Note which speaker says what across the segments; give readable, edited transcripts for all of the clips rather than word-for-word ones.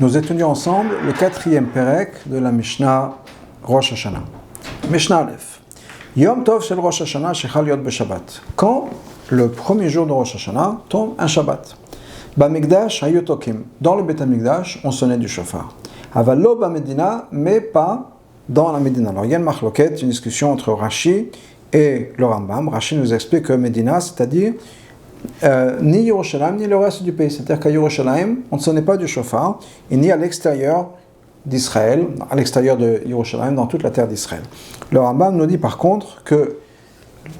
Speaker 1: Nous étudions ensemble le 4e Perek de la Mishnah Rosh Hashanah. Mishnah Aleph. Yom Tov shel Rosh Hashanah shechal yot b'Shabbat. Quand le premier jour de Rosh Hashanah tombe un Shabbat. Bamikdash hayu tokim. Dans le Beit Hamikdash, on sonnait du shofar. Aval lo bamedina, mais pas dans la Médina. Alors il y a une marloquette, une discussion entre Rashi et le Rambam. Rashi nous explique que Médina, c'est-à-dire ni Yerushalayim ni le reste du pays. C'est-à-dire qu'à Yerushalayim, on ne sonnait pas du shofar, et ni à l'extérieur d'Israël, à l'extérieur de Yerushalayim, dans toute la terre d'Israël. Le Rambam nous dit par contre que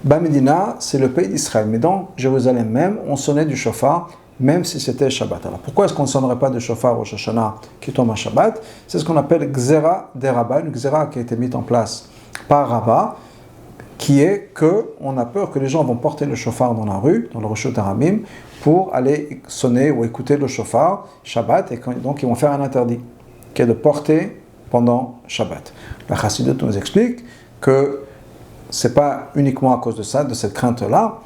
Speaker 1: Bamedina, c'est le pays d'Israël, mais dans Jérusalem même, on sonnait du shofar, même si c'était Shabbat. Alors pourquoi est-ce qu'on ne sonnerait pas de shofar au Shoshana qui tombe à Shabbat? C'est ce qu'on appelle Gzera des Rabbah, une Gzera qui a été mise en place par Rabbah, qui est qu'on a peur que les gens vont porter le shofar dans la rue, dans le Reshut Harabim, pour aller sonner ou écouter le shofar Shabbat, et donc ils vont faire un interdit, qui est de porter pendant Shabbat. La Chassidut nous explique que c'est pas uniquement à cause de ça, de cette crainte-là,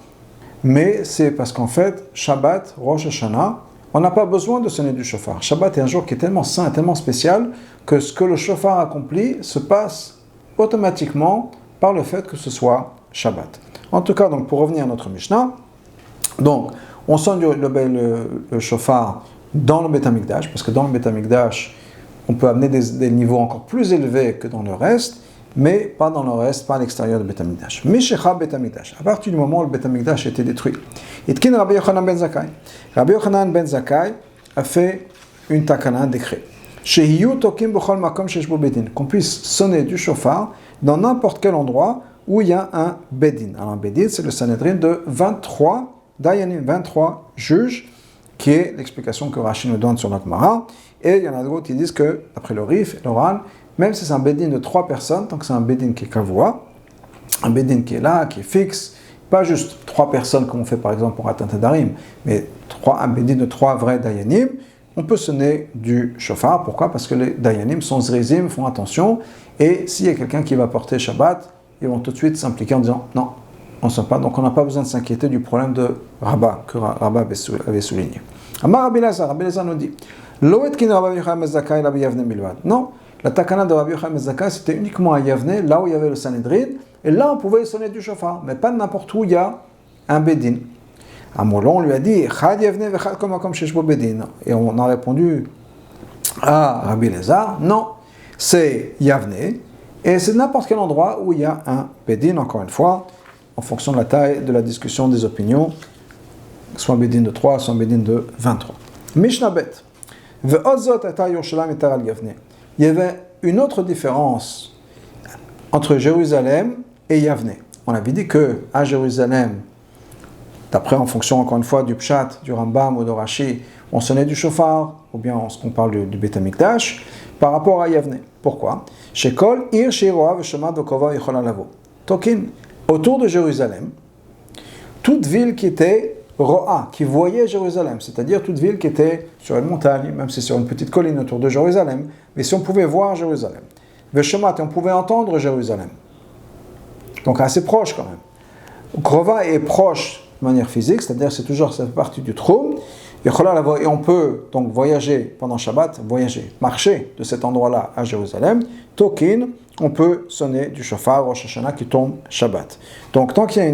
Speaker 1: mais c'est parce qu'en fait, Shabbat, Rosh Hashanah, on n'a pas besoin de sonner du shofar. Shabbat est un jour qui est tellement saint, tellement spécial, que ce que le shofar accomplit se passe automatiquement par le fait que ce soit Shabbat. En tout cas, donc, pour revenir à notre Mishnah, donc, on sonne le shofar dans le Beit Hamikdash, parce que dans le Beit Hamikdash, on peut amener des niveaux encore plus élevés que dans le reste, mais pas dans le reste, pas à l'extérieur du Beit Hamikdash. Mishecha Beit Hamikdash. À partir du moment où le Beit Hamikdash a été détruit. Itkin Rabbi Yochanan ben Zakkai. Rabbi Yochanan ben Zakkai a fait une takana, un décret. Shehiyu tokim b'chol makom shesh bo bedin. Qu'on puisse sonner du shofar dans n'importe quel endroit où il y a un bedin. Alors un bedin, c'est le Sanhedrin de 23 dayanim, 23 juges, qui est l'explication que Rashi nous donne sur notre Mara. Et il y en a d'autres qui disent que, après le Rif et l'Oran, même si c'est un bedin de 3 personnes, tant que c'est un bedin qui est kavua, un bedin qui est là, qui est fixe, pas juste 3 personnes comme on fait par exemple pour Atan Tadarim, mais un bedin de 3 vrais dayanim, on peut sonner du shofar. Pourquoi? Parce que les dayanim sont zrizim, font attention, et s'il y a quelqu'un qui va porter Shabbat, ils vont tout de suite s'impliquer en disant non, on ne sonne pas, donc on n'a pas besoin de s'inquiéter du problème de Rabbah, que Rabbah avait souligné. Amar Rabbi Elazar nous dit non, la takana de Rabbi Yochanan ben Zakkai, c'était uniquement à Yavne, là où il y avait le Sanhedrin, et là on pouvait sonner du shofar, mais pas n'importe où il y a un bedin. À Molon, on lui a dit Chad Yavne vechad kol makom shesh bo bedin, et on a répondu à Rabbi Elazar, non, c'est Yavne, et c'est n'importe quel endroit où il y a un bedin, encore une fois, en fonction de la taille de la discussion des opinions, soit un bedin de 3, soit un bedin de 23. Mishnah Bet. Ve'odzot ata Yerushalayim etar al Yavne. Il y avait une autre différence entre Jérusalem et Yavne. On avait dit que à Jérusalem, d'après en fonction encore une fois du Pshat, du Rambam ou de Rashi, on sonnait du shofar, ou bien on parle du Beit Hamikdash, par rapport à Yavne. Pourquoi? Shekol ir sheiroa v'shema v'kova yichol alavo. Tokin, autour de Jérusalem, toute ville qui était Ro'a, qui voyait Jérusalem, c'est-à-dire toute ville qui était sur une montagne, même si c'est sur une petite colline autour de Jérusalem, mais si on pouvait voir Jérusalem. Veshemat, on pouvait entendre Jérusalem. Donc assez proche quand même. Krova est proche de manière physique, c'est-à-dire c'est toujours cette partie du Troum, et on peut donc voyager pendant Shabbat, marcher de cet endroit-là à Jérusalem. Tokin, on peut sonner du shofar Rosh Hashanah qui tombe Shabbat. Donc tant qu'il y a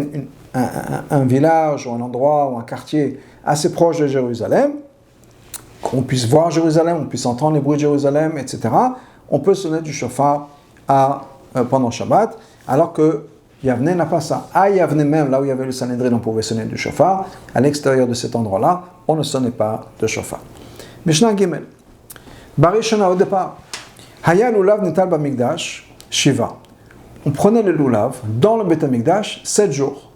Speaker 1: un village ou un endroit ou un quartier assez proche de Jérusalem, qu'on puisse voir Jérusalem, on puisse entendre les bruits de Jérusalem, etc., on peut sonner du shofar pendant Shabbat, alors que Yavne n'a pas ça. À Yavne même, là où il y avait le Sanhedrin, on pouvait sonner du shofar. À l'extérieur de cet endroit-là, on ne sonnait pas de shofar. Mishnah Gimel. Barishona au départ. Haya lulav netal bamikdash shiva. On prenait le lulav dans le Beit Hamikdash 7 jours.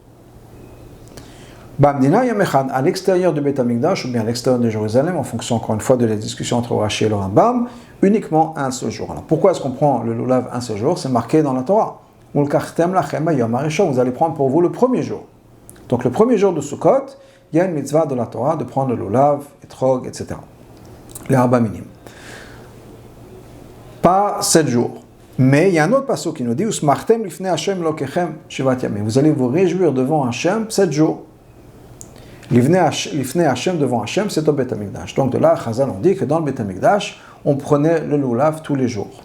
Speaker 1: Bamdina yamechad, à l'extérieur du Beit Hamikdash ou bien à l'extérieur de Jérusalem, en fonction encore une fois de la discussion entre Rashi et le Rambam, uniquement un seul jour. Alors pourquoi est-ce qu'on prend le lulav un seul jour? C'est marqué dans la Torah. Vous allez prendre pour vous le premier jour. Donc le premier jour de Sukkot, il y a une mitzvah de la Torah de prendre le lulav, etrog, etc. Les Arba Minim. Pas 7 jours. Mais il y a un autre passage qui nous dit Usmartem lifnei Hashem lokechem shivat yamim. Vous allez vous réjouir devant Hashem 7 jours. Lifnei Hashem devant Hashem, c'est au Beit Hamikdash. Donc de là, Chazal on dit que dans le Beit Hamikdash, on prenait le loulav tous les jours.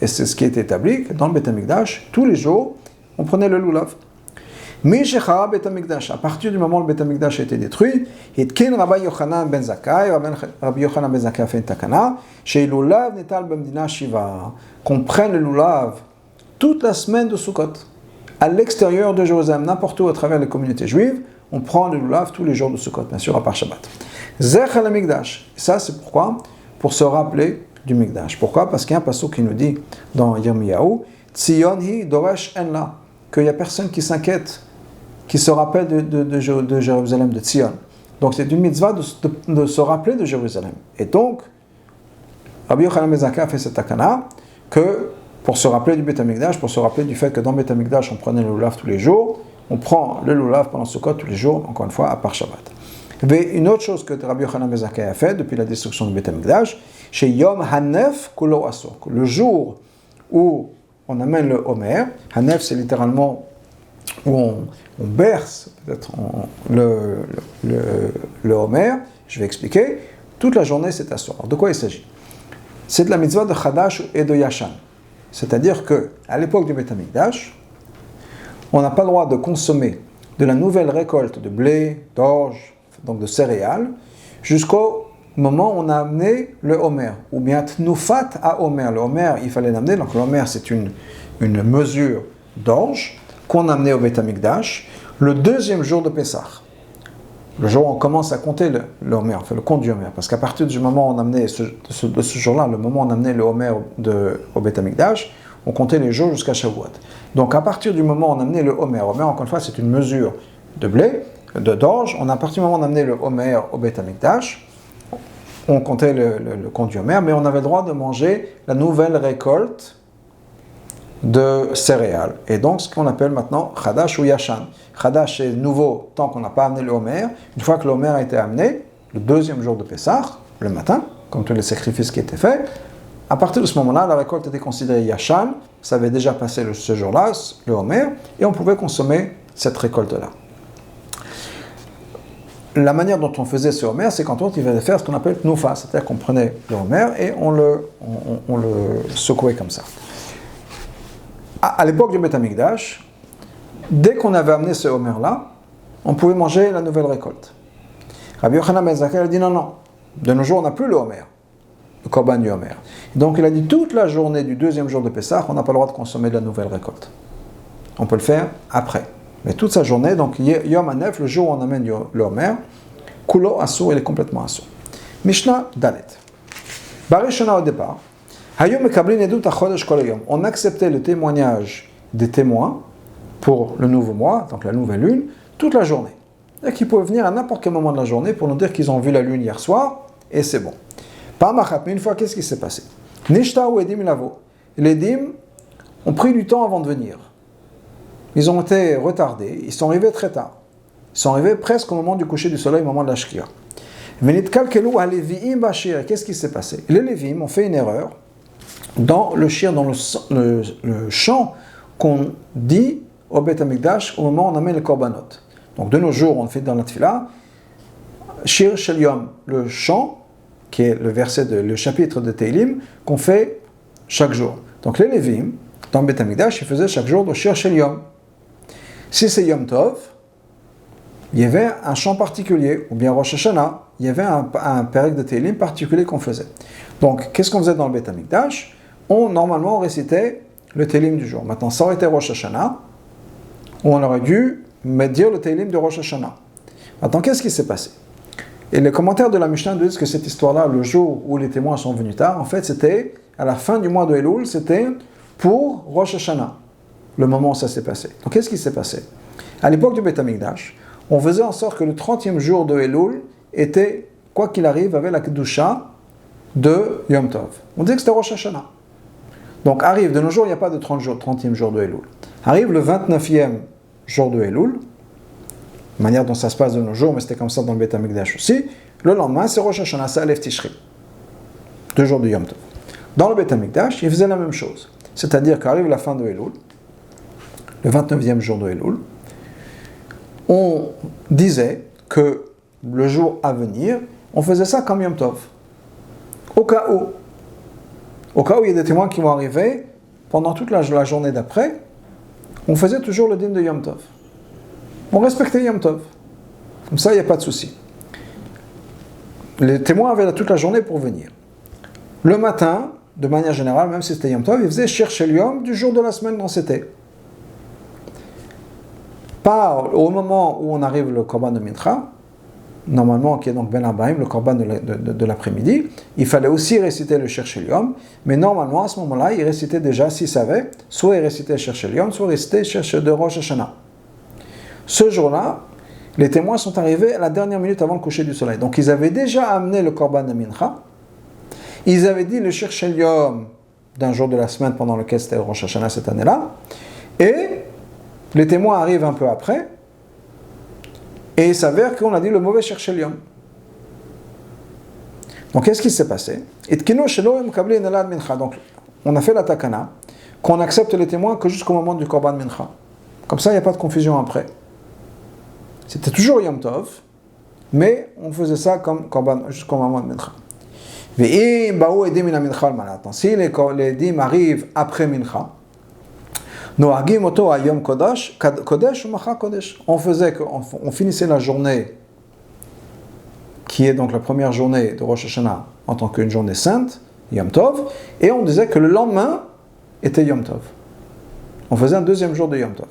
Speaker 1: Et c'est ce qui est établi, que dans le Beth Amikdash, tous les jours, on prenait le loulav. À partir du moment où le Beth Amikdash a été détruit, Rabbi Yochanan ben Zakkai a fait une takana, chez Lulav Netal Bemdina Shiva, qu'on prenne le Lulav toute la semaine de Sukkot, à l'extérieur de Jérusalem, n'importe où à travers les communautés juives, on prend le Lulav tous les jours de Sukkot, bien sûr, à part Shabbat. Zech al Mikdash. Ça, c'est pourquoi? Pour se rappeler du Mikdash. Pourquoi? Parce qu'il y a un passage qui nous dit dans Yirmiyahu, Tzion hi doresh en la, qu'il n'y a personne qui s'inquiète, qui se rappelle de Jérusalem, de Tzion. Donc c'est une mitzvah de se rappeler de Jérusalem. Et donc, Rabbi Yochanan ben Zakkai a fait cette takana, que pour se rappeler du Beth Amikdash, pour se rappeler du fait que dans Beth Amikdash on prenait le lulav tous les jours, on prend le lulav pendant Sukkot tous les jours, encore une fois, à part Shabbat. Mais une autre chose que Rabbi Yochanan ben Zakkai a fait depuis la destruction du Beth Amikdash, chez Yom Hanef Kulo Asur, le jour où on amène le Homer, Hanef c'est littéralement où on berce peut-être le Homer, je vais expliquer, toute la journée c'est Asur. Alors de quoi il s'agit? C'est de la mitzvah de Chadash et de Yashan. C'est-à-dire qu'à l'époque du Beth Amikdash, on n'a pas le droit de consommer de la nouvelle récolte de blé, d'orge, donc de céréales, jusqu'au moment où on a amené le Homer, ou bien Tnufat à Homer. Le Homer, il fallait l'amener, donc le Homer c'est une mesure d'orge qu'on amenait au Beth Amikdash le deuxième jour de Pessah. Le jour où on commence à compter le Homer, on fait le compte du Homer, parce qu'à partir du moment où on amenait de ce jour-là, le moment où on amenait le Homer au Beth Amikdash, on comptait les jours jusqu'à Shavuot. Donc à partir du moment où on amenait le Homer, encore une fois c'est une mesure de blé, d'orge, à partir du moment où on amenait le Homer au Beth Amikdash, on comptait le compte du Homer, mais on avait le droit de manger la nouvelle récolte de céréales. Et donc, ce qu'on appelle maintenant Chadash ou Yashan. Chadash, c'est nouveau tant qu'on n'a pas amené le Homer. Une fois que le Homer a été amené, le deuxième jour de Pessah, le matin, comme tous les sacrifices qui étaient faits, à partir de ce moment-là, la récolte était considérée Yashan. Ça avait déjà passé ce jour-là, le Homer, et on pouvait consommer cette récolte-là. La manière dont on faisait ce Homer, c'est quand on devait faire ce qu'on appelle Tnufa, c'est-à-dire qu'on prenait le Homer et on le secouait comme ça. À l'époque du Beth Amikdash, dès qu'on avait amené ce Homer-là, on pouvait manger la nouvelle récolte. Rabbi Yochanan ben Zakkai a dit non, de nos jours on n'a plus le Homer, le Korban du Homer. Donc il a dit toute la journée du deuxième jour de Pessah, on n'a pas le droit de consommer de la nouvelle récolte. On peut le faire après. Mais toute sa journée, donc Yom Hanef, le jour où on amène le Homer, Kulo Asur, il est complètement Asur. Mishnah Dalet. Barishona au départ, on acceptait le témoignage des témoins pour le nouveau mois, donc la nouvelle lune, toute la journée. Et qu'ils pouvaient venir à n'importe quel moment de la journée pour nous dire qu'ils ont vu la lune hier soir, et c'est bon. Mais une fois, qu'est-ce qui s'est passé? Nishta ou Edim Lavo. Les Edim ont pris du temps avant de venir. Ils ont été retardés, ils sont arrivés très tard. Ils sont arrivés presque au moment du coucher du soleil, au moment de la Shkia. Qu'est-ce qui s'est passé? Les Lévim ont fait une erreur dans le shir, dans le chant qu'on dit au Beth Amikdash au moment où on amène les korbanot. Donc de nos jours, on fait dans la tefila, shir shel yom, le chant, qui est le chapitre de Teilim, qu'on fait chaque jour. Donc les Lévim, dans le Beth Amikdash, ils faisaient chaque jour le shir shel yom. Si c'est Yom Tov, il y avait un chant particulier, ou bien Rosh Hashanah, il y avait un pérec de Teilim particulier qu'on faisait. Donc, qu'est-ce qu'on faisait dans le Beth Amikdash? Normalement, on récitait le Teilim du jour. Maintenant, ça aurait été Rosh Hashanah, où on aurait dû dire le Teilim de Rosh Hashanah. Maintenant, qu'est-ce qui s'est passé? Et les commentaires de la Mishnah disent que cette histoire-là, le jour où les témoins sont venus tard, en fait, c'était à la fin du mois de Elul, c'était pour Rosh Hashanah, le moment où ça s'est passé. Donc, qu'est-ce qui s'est passé? À l'époque du Beth Amikdash, on faisait en sorte que le 30e jour de Elul était, quoi qu'il arrive, avec la Kedusha de Yom Tov. On dit que c'était Rosh Hashanah. Donc arrive, de nos jours, il n'y a pas de 30e jour de Elul. Arrive le 29e jour de Elul, manière dont ça se passe de nos jours, mais c'était comme ça dans le Beth Amikdash aussi. Le lendemain, c'est Rosh Hashanah, c'est Alef Tishri. 2 jours de Yom Tov. Dans le Beth Amikdash, ils faisaient la même chose. C'est-à-dire qu'arrive la fin de Elul, le 29e jour de Elul, on disait que le jour à venir, on faisait ça comme Yom Tov. Au cas où. Au cas où il y a des témoins qui vont arriver, pendant toute la journée d'après, on faisait toujours le din de Yom Tov. On respectait Yom Tov. Comme ça, il n'y a pas de souci. Les témoins avaient toute la journée pour venir. Le matin, de manière générale, même si c'était Yom Tov, ils faisaient chercher Yom du jour de la semaine dont c'était. Pas au moment où on arrive le Korban de Mincha, normalement qui est donc Ben Arbaïm, le Korban de l'après-midi, il fallait aussi réciter le chercher Yom, mais normalement à ce moment-là, il récitait déjà, s'il savait, soit il récitait chercher Yom, soit il récitait chercher de Rosh Hashanah. Ce jour-là, les témoins sont arrivés à la dernière minute avant le coucher du soleil. Donc ils avaient déjà amené le Korban de Mincha, ils avaient dit le chercher Yom d'un jour de la semaine pendant lequel c'était le Rosh Hashanah cette année-là, et les témoins arrivent un peu après, et il s'avère qu'on a dit le mauvais chercher Yom. Donc qu'est-ce qui s'est passé? Donc on a fait la takana, qu'on accepte les témoins que jusqu'au moment du Korban Mincha. Comme ça, il n'y a pas de confusion après. C'était toujours Yom Tov, mais on faisait ça comme Korban jusqu'au moment de Mincha. Si les dîmes arrivent après Mincha, on faisait qu'on finissait la journée, qui est donc la première journée de Rosh Hashanah, en tant qu'une journée sainte, Yom Tov, et on disait que le lendemain était Yom Tov. On faisait un deuxième jour de Yom Tov.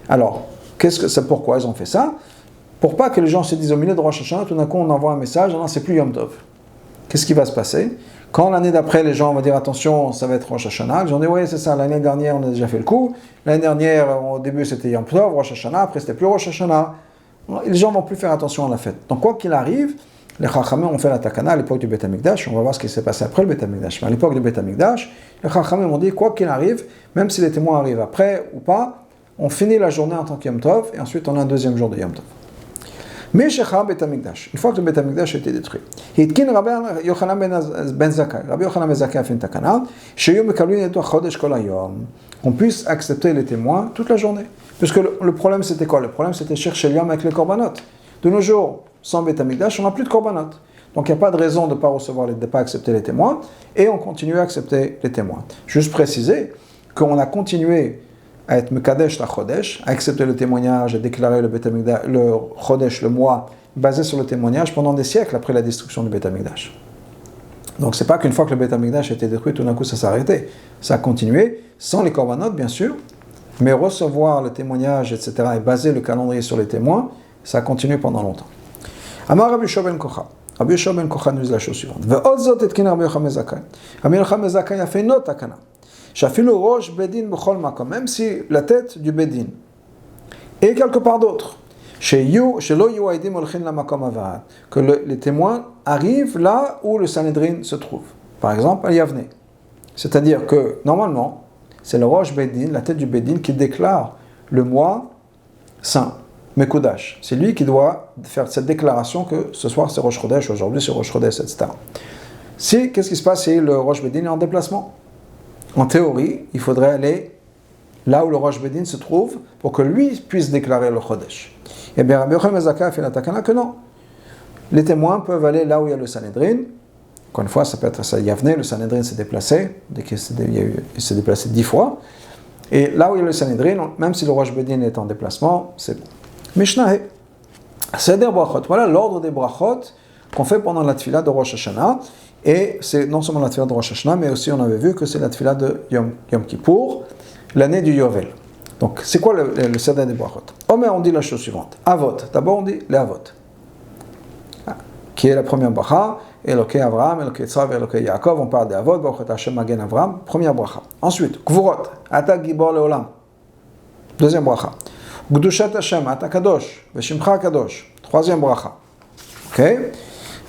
Speaker 1: Alors, c'est pourquoi ils ont fait ça? Pour pas que les gens se disent au milieu de Rosh Hashanah, tout d'un coup on envoie un message, non, c'est plus Yom Tov. Qu'est-ce qui va se passer? Quand l'année d'après, les gens vont dire attention, ça va être Rosh Hashanah, les gens disent oui, c'est ça, l'année dernière on a déjà fait le coup, l'année dernière au début c'était Yom Tov, Rosh Hashanah, après c'était plus Rosh Hashanah. Les gens vont plus faire attention à la fête. Donc quoi qu'il arrive, les Chachamim ont fait la takana à l'époque du Beth Amikdash, on va voir ce qui s'est passé après le Beth Amikdash. Mais à l'époque du Beth Amikdash, les Chachamim ont dit quoi qu'il arrive, même si les témoins arrivent après ou pas, on finit la journée en tant que Yom Tov et ensuite on a un deuxième jour de Yom Tov. Mais une fois que le Beth Amikdash a été détruit, Rabbi Yochanan ben Zakkai a fait une takana, qu'on puisse accepter les témoins toute la journée. Puisque le problème c'était quoi? Le problème c'était chercher l'yom avec les korbanot. De nos jours, sans Beth Amikdash, on n'a plus de korbanot. Donc il n'y a pas de raison de ne pas recevoir, de ne pas accepter les témoins, et on continue à accepter les témoins. Juste préciser qu'on a continué à être Mekadesh la Chodesh, à accepter le témoignage, à déclarer le Beth Amikdash, le Chodesh, le mois, basé sur le témoignage pendant des siècles après la destruction du Beth Amikdash. Donc c'est pas qu'une fois que le Beth Amikdash a été détruit, tout d'un coup ça s'est arrêté. Ça a continué, sans les korbanot bien sûr, mais recevoir le témoignage, etc., et baser le calendrier sur les témoins, ça a continué pendant longtemps. Amar Rabbi Yoshua ben Kocha. Rabbi Yoshua ben Kocha nous dit la chose suivante. Ve'od zot etkin Rabbi Yochanan ben Zakkai. Rabbi Yochanan ben Zakkai a fait une autre takana. Shafilu rosh bedin b'chol makom, même si la tête du bedin est quelque part d'autre. Que les témoins arrivent là où le Sanhedrin se trouve. Par exemple, à Yavne. C'est-à-dire que, normalement, c'est le Rosh Bedin, la tête du Bedin, qui déclare le mois saint, Mekudash. C'est lui qui doit faire cette déclaration que ce soir c'est Rosh Chodesh, aujourd'hui c'est Rosh Chodesh, etc. Qu'est-ce qui se passe si le Rosh Bedin est en déplacement? En théorie, il faudrait aller là où le Rosh Bedin se trouve pour que lui puisse déclarer le Chodesh. Et bien, Rabbi Yochanan ben Zakkai a fait la takana que non. Les témoins peuvent aller là où il y a le Sanhedrin. Encore une fois, ça peut être ça, Yavne, le Sanhedrin s'est déplacé, il s'est déplacé 10 fois. Et là où il y a le Sanhedrin, même si le Rosh Bedin est en déplacement, c'est bon. Mishnah, Seder Brachot. Voilà l'ordre des Brachot qu'on fait pendant la tefila de Rosh Hashanah. Et c'est non seulement la tefila de Rosh Hashanah, mais aussi on avait vu que c'est la tefila de Yom Kippour, l'année du Yovel. Donc, c'est quoi le Seder des Brachot? Omer, on dit la chose suivante. Avot. D'abord, on dit les Avot. Qui est la première bracha? Elokei Avraham, Elokei Yitzhak, Elokei Yaakov. On parle des Avot. Baruch Hashem Magen Avraham. Première bracha. Ensuite, Gvurot. Ata Gibor Leolam. Deuxième bracha. Gdushat Hashem. Ata Kadosh. Veshimcha Kadosh. Troisième bracha. Ok?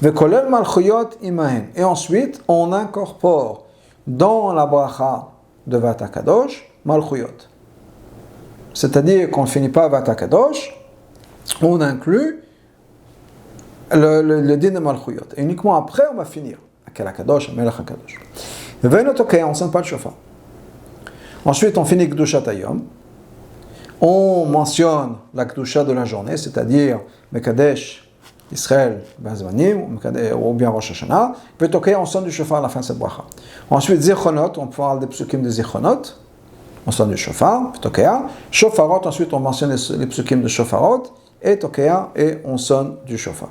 Speaker 1: Vekolel Malchuyot Imahen. Et ensuite, on incorpore dans la bracha de Vata Kadosh, Malchuyot. C'est-à-dire qu'on ne finit pas Vata Kadosh, on inclut le din de Malchuyot. Et uniquement après, on va finir. Akel HaKadosh, Melech HaKadosh. On ne sonne pas le shofar. Ensuite, on finit Kedushat Hayom. On mentionne la Kedusha de la journée, c'est-à-dire Mekadesh Israël, Bazmanim, ou bien Rosh Hashanah, Vetokeya, on sonne du shofar à la fin de cette bracha. Ensuite, Zichronot, on parle des psukim de Zichronot, on sonne du shofar, Vetokeya. Shofarot, ensuite on mentionne les psukim de Shofarot, et Tokeya, et on sonne du shofar.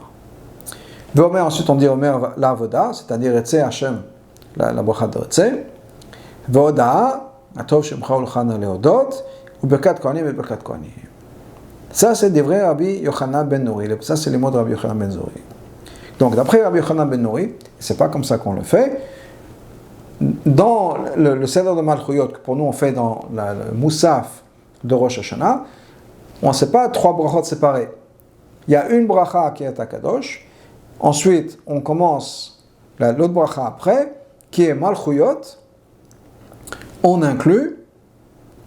Speaker 1: Veomer, ensuite on dit Omer la Avoda, c'est-à-dire Etse Hashem, la bracha de Etse. Veoda, Atov Shemcha Ulchan Leodot, ou Birkat Kohanim et Birkat Kohanim. Ça, c'est des vrais Rabbi Yochanan ben Nouri. Ça, c'est les mots de Rabbi Yochanan ben Nouri. Donc, d'après Rabbi Yochanan ben Nouri, c'est pas comme ça qu'on le fait. Dans le Seder de Malchuyot, que pour nous on fait dans le Moussaf de Rosh Hashanah, on ne sait pas 3 brachot séparés. Il y a une bracha qui est à Kadosh. Ensuite, on commence l'autre bracha après, qui est Malchuyot. On inclut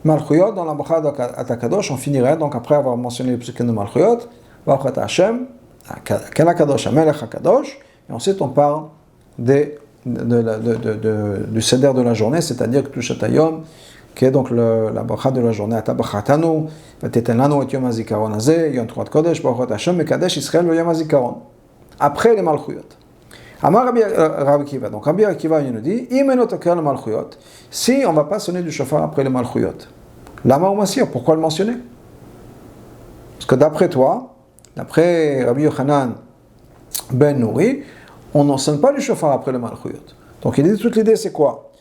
Speaker 1: Malchuyot dans la bracha d'Atakadosh, on finirait donc après avoir mentionné les psukim de Malchuyot, Bachat Hashem, Ken HaKadosh, Amelech HaKadosh, et ensuite on parle du seder de la journée, c'est-à-dire que Kedushat Hayom, qui est donc la bracha de la journée, Ata Bachatanu, Vateten Lanu et Yom HaZikaron Hazeh, Yom Truat Kodesh, Bachat Hashem, Mekadesh Israël ve Yom HaZikaron. Après les Malchuyot. Amar Rabbi Akiva. Donc Rabbi Akiva il nous dit, si on ne va pas sonner du shofar après les Malchuyot, Lama ou Masir, pourquoi le mentionner? Parce que d'après toi, d'après Rabbi Yochanan ben Nouri, on n'en sonne pas du shofar après les Malchuyot. Donc il dit, toute l'idée c'est quoi?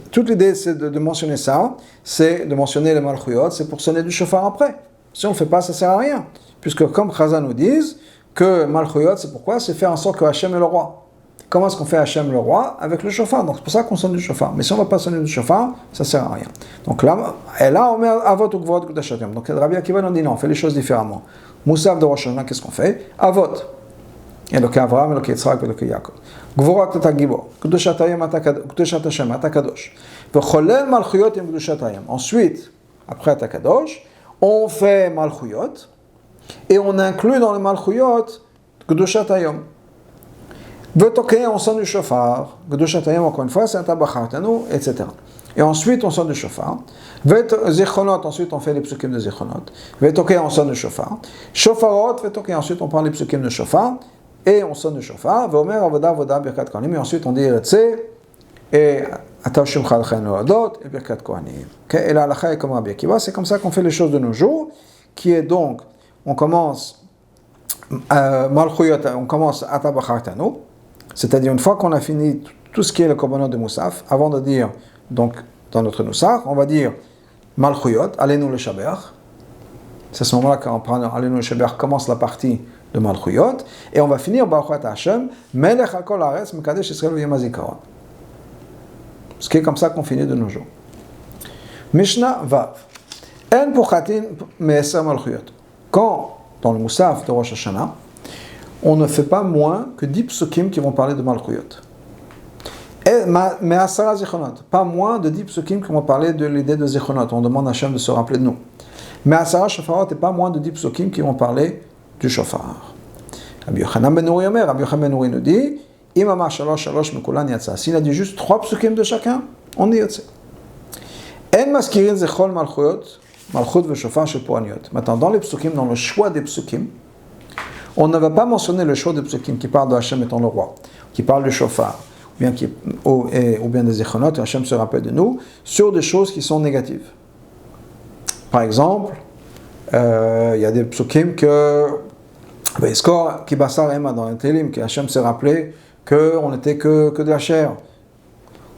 Speaker 1: Toute l'idée c'est de mentionner ça, c'est de mentionner les Malchuyot, c'est pour sonner du shofar après. Si on ne le fait pas, ça ne sert à rien. Puisque comme Chazal nous disent, que Malchuyot, c'est pourquoi? C'est faire en sorte que Hachem est le roi. Comment est-ce qu'on fait Hachem le roi? Avec le shofar. Donc c'est pour ça qu'on sonne du shofar. Mais si on ne va pas sonner du shofar, ça ne sert à rien. Donc là, on met Avot ou Gvorot Kedushat Hayom. Donc Rabbi Akiva nous dit non, on fait les choses différemment. Moussaf de Rosh Hashanah, qu'est-ce qu'on fait? Avot. Eloke Avraham, Eloke Yitzhak, Eloke Yaakov. Gvorot ata Gibor. Kedushat Hashem ata Kadosh. V'cholel Malchuyot im Kedushat Hayom. Ensuite, après ata Kadosh, on fait Malchuyot. Et on inclut dans le Malchuyot Kedushat Hayom. Vetokeya, on sonne du shofar. Kedushat Hayom, encore une fois, c'est un tabachatanu, etc. Et ensuite, on sonne du shofar. Zichronot, ensuite, on fait les psukim de Zichronot. Vetokeya, on sonne du shofar. Shofarot, vetokeya, ensuite, on parle des psukim de shofar. Et on sonne du shofar. Veomer avoda avoda birkat kohanim. Et ensuite, on dit Retse. Et Atav Shemcha Ulchan Leodot et birkat kohanim. Et la halakha est comme Rabbi Akiva. C'est comme ça qu'on fait les choses de nos jours. Qui est donc on commence Malchuyot, on commence Ata Bachatanu, c'est-à-dire une fois qu'on a fini tout ce qui est le korbanot de Moussaf, avant de dire, donc dans notre Nusach, on va dire Malchuyot, Alenu le Shaber. C'est à ce moment-là qu'on prend Alenu le Shaber, commence la partie de Malchuyot, et on va finir Bachat Hashem, Melech HaKol Haaretz, Mekadesh Israël ve Yom HaZikaron. Ce qui est comme ça qu'on finit de nos jours. Mishnah Vav. En Pochatin Me'eser Malchuyot. Quand, dans le Moussaf de Rosh Hashanah, on ne fait pas moins que 10 psukim qui vont parler de Malchuyot. Mais Asara Zichronot, pas moins de 10 psukim qui vont parler de l'idée de Zichronot. On demande à Hachem de se rappeler de nous. Mais Asara Shofarot, et pas moins de 10 psukim qui vont parler du shofar. Rabbi Yochanan ben Nouri Omer, Rabbi Yochanan ben Nouri nous dit, Imama Shalosh Shalosh Mekulan Yatsa. S'il a dit juste 3 psukim de chacun, on dit Yatsa. En Maskirin Zechol Malchuyot, Malchut v'shofar chez Poaniot. Maintenant, dans les psukim, dans le choix des psukim, on ne va pas mentionner le choix des psukim qui parle de Hachem étant le roi, qui parle du shofar, ou bien des zichronot, et Hachem se rappelle de nous, sur des choses qui sont négatives. Par exemple, il y a des psukim que, Skor Kibasar Ema dans les Télim, que Hachem s'est rappelé qu'on n'était que de la chair.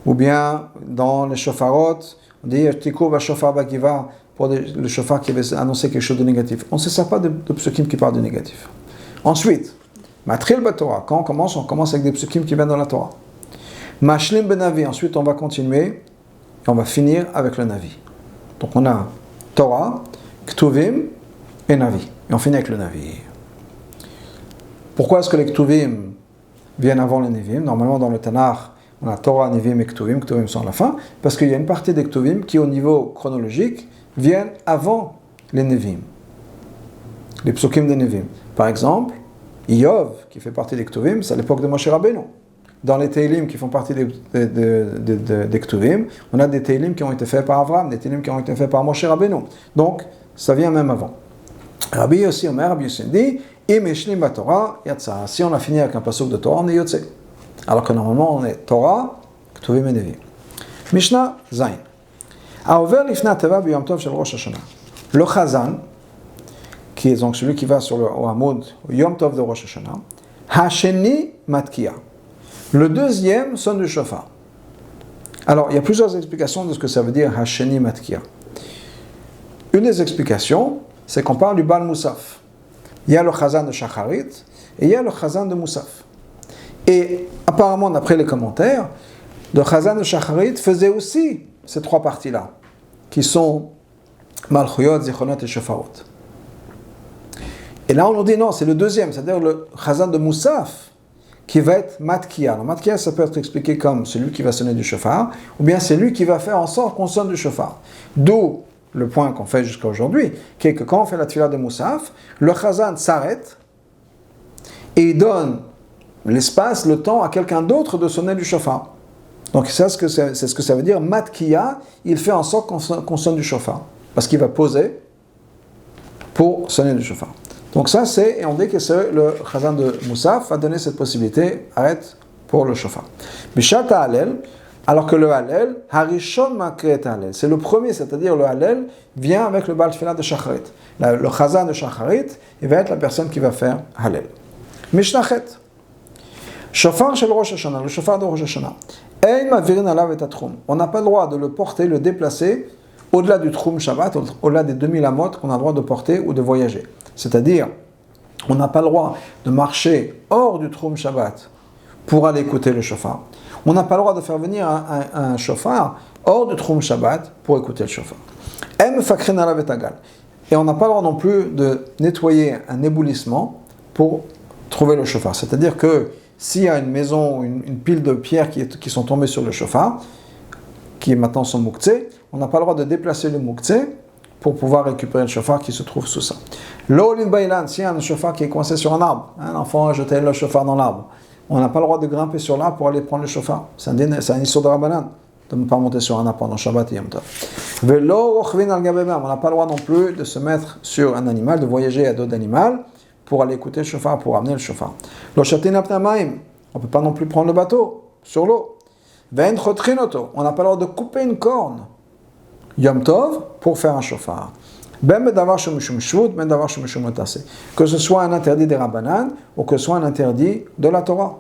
Speaker 1: Ou bien dans les shofarot, on dit Tikou va shofar bagiva, pour le shofar qui avait annoncé quelque chose de négatif. On ne se sert pas de psukim qui parlent de négatif. Ensuite, Matril Batorah, quand on commence avec des psukim qui viennent dans la Torah. Mashlim Benavi, ensuite on va continuer et on va finir avec le Navi. Donc on a Torah, Ktuvim et Navi. Et on finit avec le Navi. Pourquoi est-ce que les Ktuvim viennent avant les Nevim? Normalement dans le Tanakh, on a Torah, Nevim et Ktuvim. Ktuvim sont à la fin. Parce qu'il y a une partie des Ktuvim qui au niveau chronologique viennent avant les Nevim. Les psukim des Nevim. Par exemple, Iyov, qui fait partie des Ktuvim, c'est à l'époque de Moshe Rabbeinu. Dans les Teilim qui font partie des Ktuvim, on a des Teilim qui ont été faits par Avraham, des Teilim qui ont été faits par Moshe Rabbeinu. Donc, ça vient même avant. Rabbi Yossi Omer, Rabbi Yossi dit, Im Eshlim Torah Yatsa. Si on a fini avec un pasuk de Torah, on est Yotse. Alors que normalement, on est Torah, Ktuvim et Nevi. Mishnah Zain. Aover lifna teva b'yom tov shel Rosh Hashanah. Le Chazan, qui est donc celui qui va sur le Hamoud, Yom Tov de Rosh Hashanah, Hasheni Matkia. Le deuxième sonne du shofar. Alors, il y a plusieurs explications de ce que ça veut dire Hasheni Matkia. Une des explications, c'est qu'on parle du Baal Moussaf. Il y a le Chazan de Shacharit et il y a le Chazan de Moussaf. Et apparemment, d'après les commentaires, le Chazan de Shacharit faisait aussi ces trois parties-là, qui sont Malchuyot, Zichronot et Shofarot. Et là, on nous dit non, c'est le deuxième, c'est-à-dire le Chazan de Moussaf, qui va être Matkia. Alors, Matkia, ça peut être expliqué comme celui qui va sonner du shofar, ou bien c'est lui qui va faire en sorte qu'on sonne du shofar. D'où le point qu'on fait jusqu'à aujourd'hui, qui est que quand on fait la tefila de Moussaf, le Chazan s'arrête et il donne l'espace, le temps à quelqu'un d'autre de sonner du shofar. Donc c'est ce que ça veut dire, Matkia, il fait en sorte qu'on sonne du shofar, parce qu'il va poser pour sonner du shofar. Donc ça c'est, et on dit que c'est le Chazan de Moussaf a donné cette possibilité, arrête pour le shofar. Bishat Hallel, alors que le Hallel, Harishon Makret Hallel, c'est le premier, c'est-à-dire le Hallel vient avec le Baal Tefillah de Shacharit. Le Chazan de Shacharit, il va être la personne qui va faire Hallel. Mishnachet, Shofar shel Rosh Hashanah, le shofar de Rosh Hashanah. Ein mavirin alav et atrum. On n'a pas le droit de le porter, le déplacer au-delà du Trum Shabbat, au-delà des 2000 amot qu'on a le droit de porter ou de voyager. C'est-à-dire, on n'a pas le droit de marcher hors du Trum Shabbat pour aller écouter le shofar. On n'a pas le droit de faire venir un shofar hors du Trum Shabbat pour écouter le shofar. Em fakrin alav et agal. Et on n'a pas le droit non plus de nettoyer un éboulissement pour trouver le shofar. C'est-à-dire que s'il y a une maison, une pile de pierres qui sont tombées sur le shofar, qui maintenant sont mouktsé, on n'a pas le droit de déplacer le mouktsé pour pouvoir récupérer le shofar qui se trouve sous ça. L'olin bailan, s'il y a un shofar qui est coincé sur un arbre, un enfant a jeté le shofar dans l'arbre, on n'a pas le droit de grimper sur l'arbre pour aller prendre le shofar. C'est un issur de Rabbanan de ne pas monter sur un arbre pendant Shabbat et Yom Tov. Velo rochvin al gabemam, on n'a pas le droit non plus de se mettre sur un animal, de voyager à dos d'animal pour aller écouter le shofar, pour amener le shofar. Lo shatin apnamaim, on ne peut pas non plus prendre le bateau sur l'eau. Ve'en chotrinoto, on n'a pas le droit de couper une corne Yom Tov pour faire un shofar. Ben bedavar shemishum shvut, ben davar shemishum otase. Que ce soit un interdit des Rabbanan ou que ce soit un interdit de la Torah.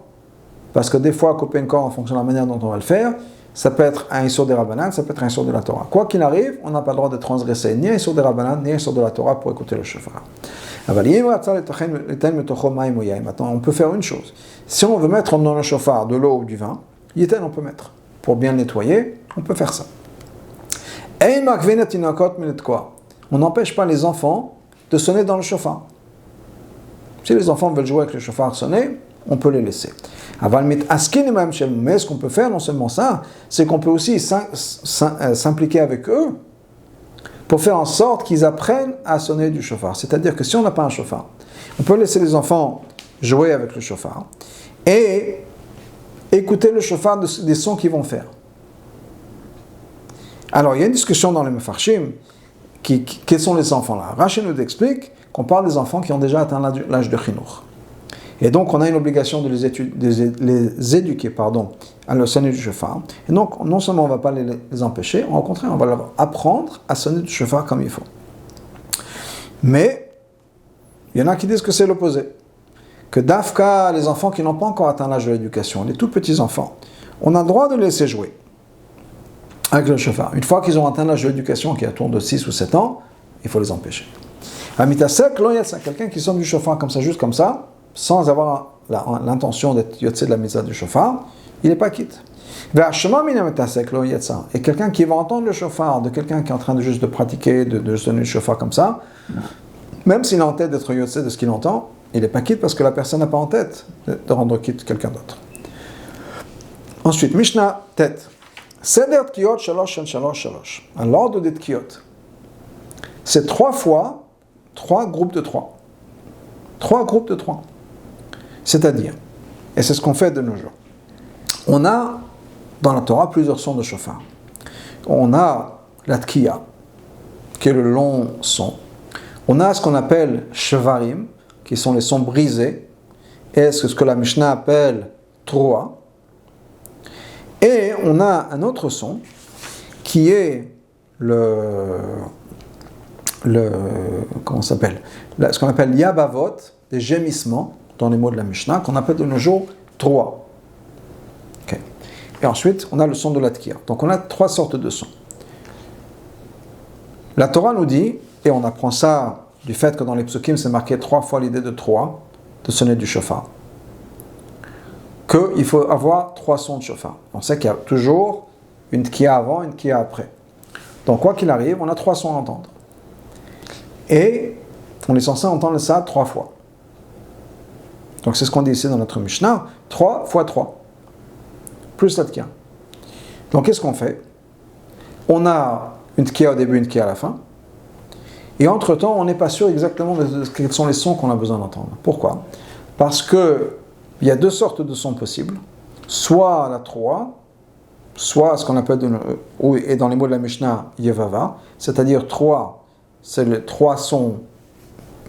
Speaker 1: Parce que des fois, couper une corne en fonction de la manière dont on va le faire, ça peut être un issur des Rabbanan, ça peut être un issur de la Torah. Quoi qu'il arrive, on n'a pas le droit de transgresser ni un issur des Rabbanan, ni un issur de la Torah pour écouter le shofar. Maintenant, on peut faire une chose. Si on veut mettre dans le shofar de l'eau ou du vin, yiten on peut mettre. Pour bien le nettoyer, on peut faire ça. On n'empêche pas les enfants de sonner dans le shofar. Si les enfants veulent jouer avec le shofar sonner, on peut les laisser. Mais ce qu'on peut faire, non seulement ça, c'est qu'on peut aussi s'impliquer avec eux pour faire en sorte qu'ils apprennent à sonner du shofar. C'est-à-dire que si on n'a pas un shofar, on peut laisser les enfants jouer avec le shofar et écouter le shofar des sons qu'ils vont faire. Alors, il y a une discussion dans les Mefarshim, quels sont les enfants-là? Rashi nous explique qu'on parle des enfants qui ont déjà atteint l'âge de Chinuch. Et donc, on a une obligation de les éduquer à le sonner du shofar. Et donc, non seulement on ne va pas les empêcher, au contraire, on va leur apprendre à sonner du shofar comme il faut. Mais, il y en a qui disent que c'est l'opposé. Que d'Afka, les enfants qui n'ont pas encore atteint l'âge de l'éducation, les tout petits enfants, on a le droit de les laisser jouer avec le shofar. Une fois qu'ils ont atteint l'âge de l'éducation, qui est autour de 6 ou 7 ans, il faut les empêcher. Amitasek, c'est quelqu'un qui sonne du shofar comme ça, juste comme ça, sans avoir l'intention d'être yotse de la mitzvah du shofar, il n'est pas quitte. Et quelqu'un qui va entendre le shofar de quelqu'un qui est en train de juste de pratiquer, de sonner le shofar comme ça, même s'il a en tête d'être yotse de ce qu'il entend, il n'est pas quitte parce que la personne n'a pas en tête de rendre quitte quelqu'un d'autre. Ensuite, Mishnah, tête. Seder tkiyot shalosh shalosh shalosh. L'ordre des tkiyot. C'est 3 fois, 3 groupes de 3. 3 groupes de 3. C'est-à-dire, et c'est ce qu'on fait de nos jours, on a dans la Torah plusieurs sons de shofar. On a la tkiya, qui est le long son. On a ce qu'on appelle shevarim, qui sont les sons brisés, et c'est ce que la Mishnah appelle troa. Et on a un autre son qui est comment ça s'appelle, ce qu'on appelle yabavot, des gémissements dans les mots de la Mishnah, qu'on appelle de nos jours troa. Okay. Et ensuite, on a le son de la tkiya. Donc on a 3 sortes de sons. La Torah nous dit, et on apprend ça du fait que dans les psukim c'est marqué 3 fois l'idée de troa, de sonner du shofar, qu'il faut avoir 3 sons de shofar. On sait qu'il y a toujours une tkiya avant, une tkiya après. Donc quoi qu'il arrive, on a 3 sons à entendre. Et on est censé entendre ça 3 fois. Donc c'est ce qu'on dit ici dans notre Mishnah, 3 fois 3, plus la tkiya. Donc qu'est-ce qu'on fait? On a une tkiya au début, une tkiya à la fin. Et entre-temps, on n'est pas sûr exactement de quels sont les sons qu'on a besoin d'entendre. Pourquoi? Parce qu'il y a 2 sortes de sons possibles. Soit la troa, soit ce qu'on appelle, et dans les mots de la Mishnah, yevava, c'est-à-dire 3, c'est les 3 sons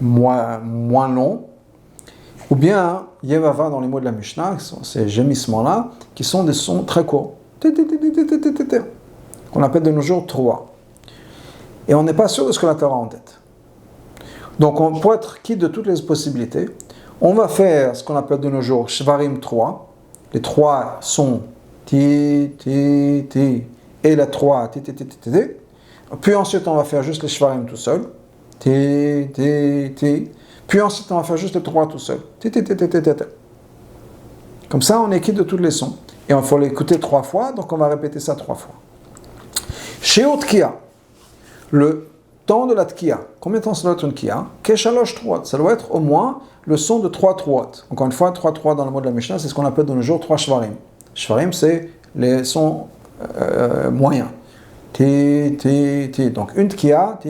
Speaker 1: moins longs, ou bien yevava dans les mots de la Mishnah, ces gémissements-là, qui sont des sons très courts, qu'on appelle de nos jours troa. Et on n'est pas sûr de ce que la Torah a en tête. Donc, pour être quitte de toutes les possibilités, on va faire ce qu'on appelle de nos jours shvarim 3. Les 3 sons ti, ti, ti, et la 3 ti, ti, ti, ti, ti. Puis ensuite, on va faire juste les shvarim tout seul. Ti, ti, ti. Puis ensuite, on va faire juste les 3 tout seul. Ti, ti, ti, ti, ti, ti. Comme ça, on est quitte de tous les sons. Et il faut l'écouter 3 fois, donc on va répéter ça 3 fois. Chez Tkiya, le temps de la tkiya, combien de temps ça doit être une tkiya? Keshalosh troat, ça doit être au moins le son de 3 troat. Encore une fois, 3 troat dans le mot de la Mishnah, c'est ce qu'on appelle de nos jours 3 shvarim. Shvarim, c'est les sons moyens. Ti, ti, ti. Donc une tkiya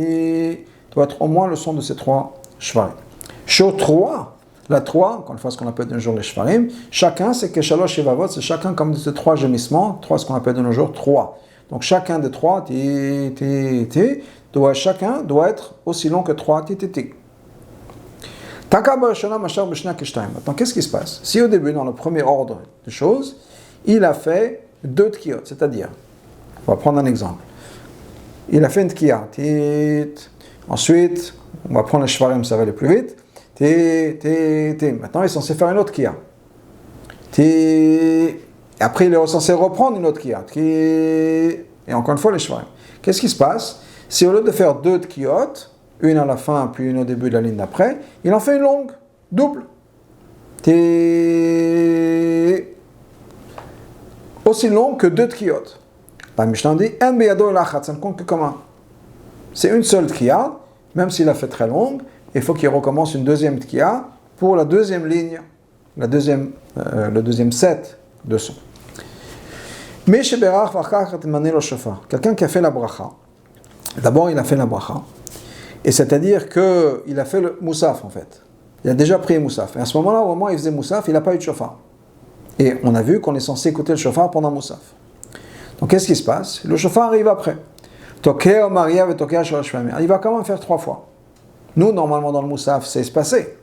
Speaker 1: doit être au moins le son de ces 3 shvarim. Chez 3, la 3, encore une fois ce qu'on appelle de nos jours les shvarim, chacun c'est keshalosh shivavot, c'est chacun comme ces 3 gémissements, 3 ce qu'on appelle de nos jours 3. Donc chacun des 3, chacun doit être aussi long que 3, Maintenant, qu'est-ce qui se passe? Si au début, dans le premier ordre des choses, il a fait 2 tkiyot, c'est-à-dire, on va prendre un exemple. Il a fait une tkiya, ensuite, on va prendre le shvarim, ça va aller plus vite, Maintenant, il est censé faire une autre tkiya. Et après, il est censé reprendre une autre tkiya. Et encore une fois, les shvarim. Qu'est-ce qui se passe? Si au lieu de faire 2 tkiyot, une à la fin, puis une au début de la ligne d'après, il en fait une longue, double. Aussi long que 2 tkiyot. La Mishnah dit, ça ne compte que comme un. C'est une seule tkiya, même s'il a fait très longue, il faut qu'il recommence une deuxième tkiya pour la deuxième ligne, le deuxième set de son. Mais chez Berach, quelqu'un qui a fait la bracha, d'abord il a fait la bracha, et c'est-à-dire qu'il a fait le moussaf en fait. Il a déjà pris le moussaf. Et à ce moment-là, au moment où il faisait moussaf, il n'a pas eu de shofar. Et on a vu qu'on est censé écouter le shofar pendant moussaf. Donc qu'est-ce qui se passe? Le shofar arrive après. Il va quand même faire 3 fois. Nous, normalement, dans le moussaf, c'est espacé.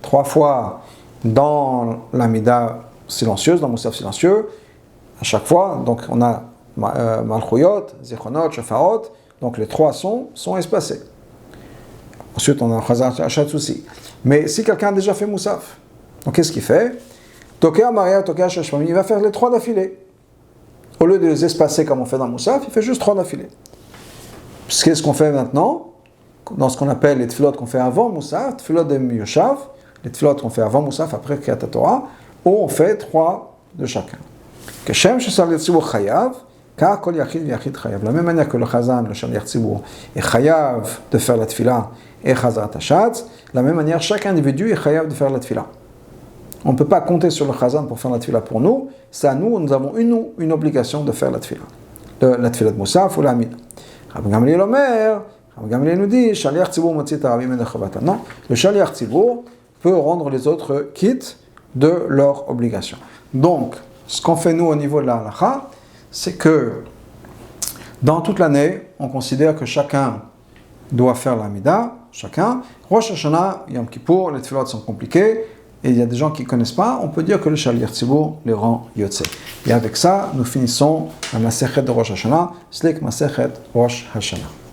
Speaker 1: 3 fois dans l'amida silencieuse, dans le moussaf silencieux, à chaque fois. Donc on a malchuyot, zichronot, shofarot. Donc les 3 sons sont espacés. Ensuite, on a chazar achat aussi. Mais si quelqu'un a déjà fait moussaf, donc qu'est-ce qu'il fait? Il va faire les 3 d'affilée. Au lieu de les espacer comme on fait dans le moussaf, il fait juste 3 d'affilée. Qu'est-ce qu'on fait maintenant? Dans ce qu'on appelle les tfilot qu'on fait avant moussaf, tfilot de Yoshav, les tfilot qu'on fait avant moussaf, après Kriyat Torah, où on fait 3 de chacun. Keshem shesal yatzibur chayav, ka kol yachid v'yachid chayav. La même manière que le chazan, le shaliach tzibur, est chayav de faire la tfila et chazat hashatz, la même manière chaque individu est chayav de faire la tfila. On ne peut pas compter sur le chazan pour faire la tfila pour nous, c'est à nous, nous avons une obligation de faire la tfila. La tfila de moussaf ou la amida. Rabbi Gamliel Omer, Rabbi Gamliel nous dit, shaliach tzibur motzit harabim min chavata. Non, le shaliach tzibur peut rendre les autres quittes de leur obligation. Donc, ce qu'on fait nous au niveau de la halacha, c'est que dans toute l'année, on considère que chacun doit faire l'amida, chacun. Rosh Hashanah, Yom Kippour, les tefilot sont compliqués, et il y a des gens qui ne connaissent pas, on peut dire que le Shaliach Tzibur les rend Yotze. Et avec ça, nous finissons la Masechet de Rosh Hashanah, Slik Masechet Rosh Hashanah.